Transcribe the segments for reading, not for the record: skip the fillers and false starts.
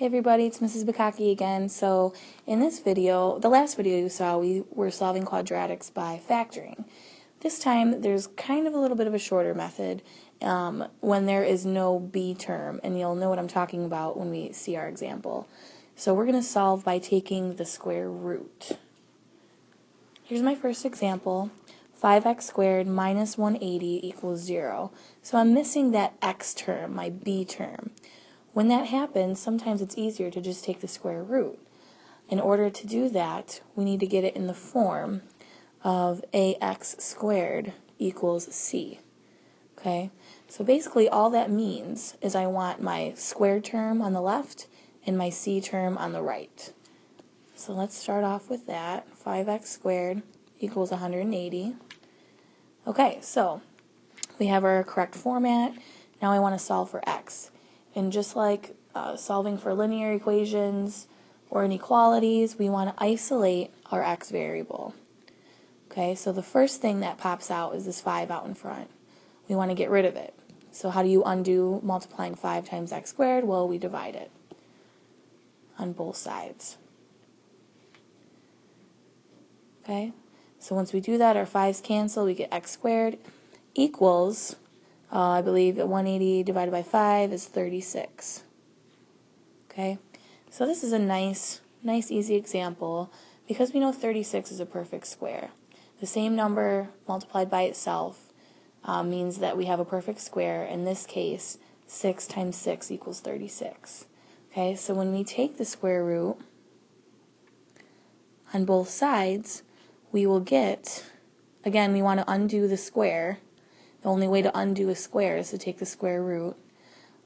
Hey everybody, it's Mrs. Bukaki again. So in this video, the last video you saw, we were solving quadratics by factoring. This time there's kind of a little bit of a shorter method when there is no b term, and you'll know what I'm talking about when we see our example. So we're going to solve by taking the square root. Here's my first example. 5x squared minus 180 equals 0. So I'm missing that x term, my b term. When that happens, sometimes it's easier to just take the square root. In order to do that, we need to get it in the form of ax squared equals c. Okay? So basically all that means is I want my squared term on the left and my c term on the right. So let's start off with that. 5x squared equals 180. Okay, so we have our correct format. Now I want to solve for x. And just like solving for linear equations or inequalities, we want to isolate our x variable. Okay, so the first thing that pops out is this 5 out in front. We want to get rid of it. So how do you undo multiplying 5 times x squared? Well, we divide it on both sides. Okay, so once we do that, our 5's cancel, we get x squared equals, I believe that 180 divided by 5 is 36. Okay, so this is a nice easy example because we know 36 is a perfect square. The same number multiplied by itself means that we have a perfect square. In this case, 6 times 6 equals 36. Okay, so when we take the square root on both sides, we will get, again, we want to undo the square. The only way to undo a square is to take the square root.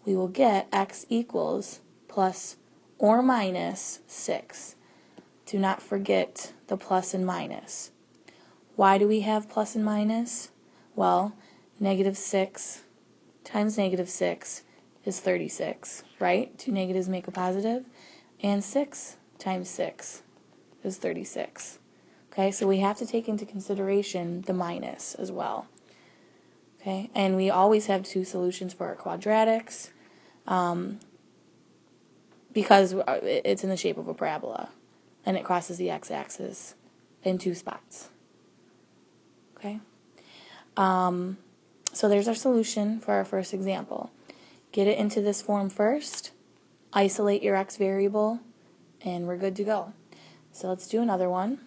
We will get x equals plus or minus 6. Do not forget the plus and minus. Why do we have plus and minus? Well, negative 6 times negative 6 is 36, right? Two negatives make a positive, and 6 times 6 is 36. Okay, so we have to take into consideration the minus as well. Okay, and we always have two solutions for our quadratics because it's in the shape of a parabola and it crosses the x-axis in two spots. Okay, so there's our solution for our first example. Get it into this form first, isolate your x variable, and we're good to go. So let's do another one.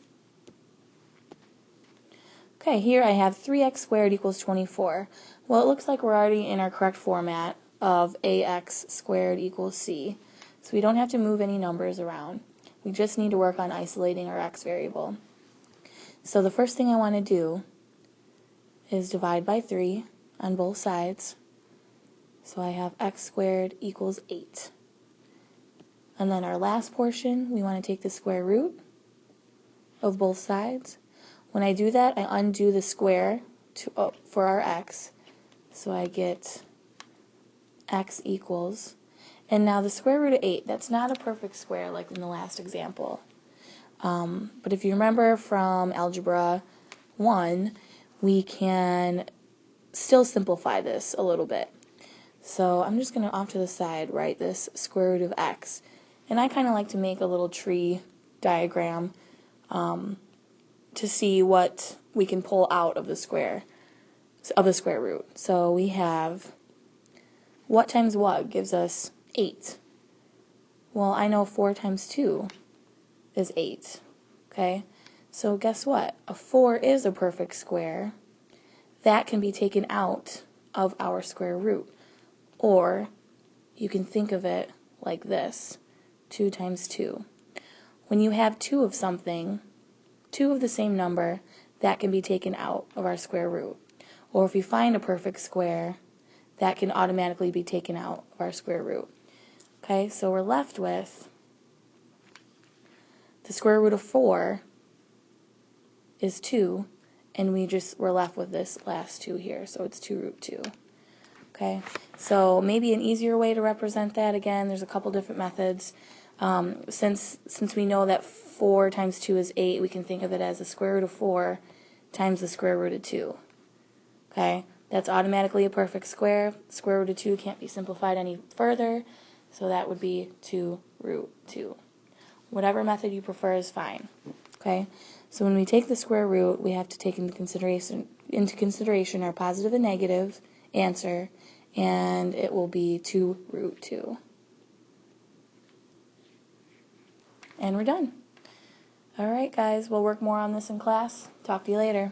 Okay, here I have 3x squared equals 24. Well, it looks like we're already in our correct format of ax squared equals c. So we don't have to move any numbers around. We just need to work on isolating our x variable. So the first thing I want to do is divide by 3 on both sides. So I have x squared equals 8. And then our last portion, we want to take the square root of both sides. When I do that, I undo the square for our x, so I get x equals, and now the square root of 8, that's not a perfect square like in the last example. But if you remember from Algebra 1, we can still simplify this a little bit. So I'm just going to off to the side write this square root of x, and I kind of like to make a little tree diagram to see what we can pull out of the square root. So we have what times what gives us 8. Well, I know 4 times 2 is 8. Okay? So guess what? A 4 is a perfect square. That can be taken out of our square root. Or you can think of it like this. 2 times 2. When you have 2 of something, 2 of the same number, that can be taken out of our square root. Or if you find a perfect square, that can automatically be taken out of our square root. Okay, so we're left with the square root of 4 is 2, and we're left with this last 2 here, so it's 2 root 2. Okay, so maybe an easier way to represent that, again, there's a couple different methods. Since we know that 4 times 2 is 8, we can think of it as the square root of 4 times the square root of 2. Okay, that's automatically a perfect square. Square root of 2 can't be simplified any further, So that would be 2 root 2. Whatever method you prefer is fine. Okay? So when we take the square root, we have to take into consideration our positive and negative answer, and it will be 2 root 2. And we're done. Alright guys, we'll work more on this in class. Talk to you later.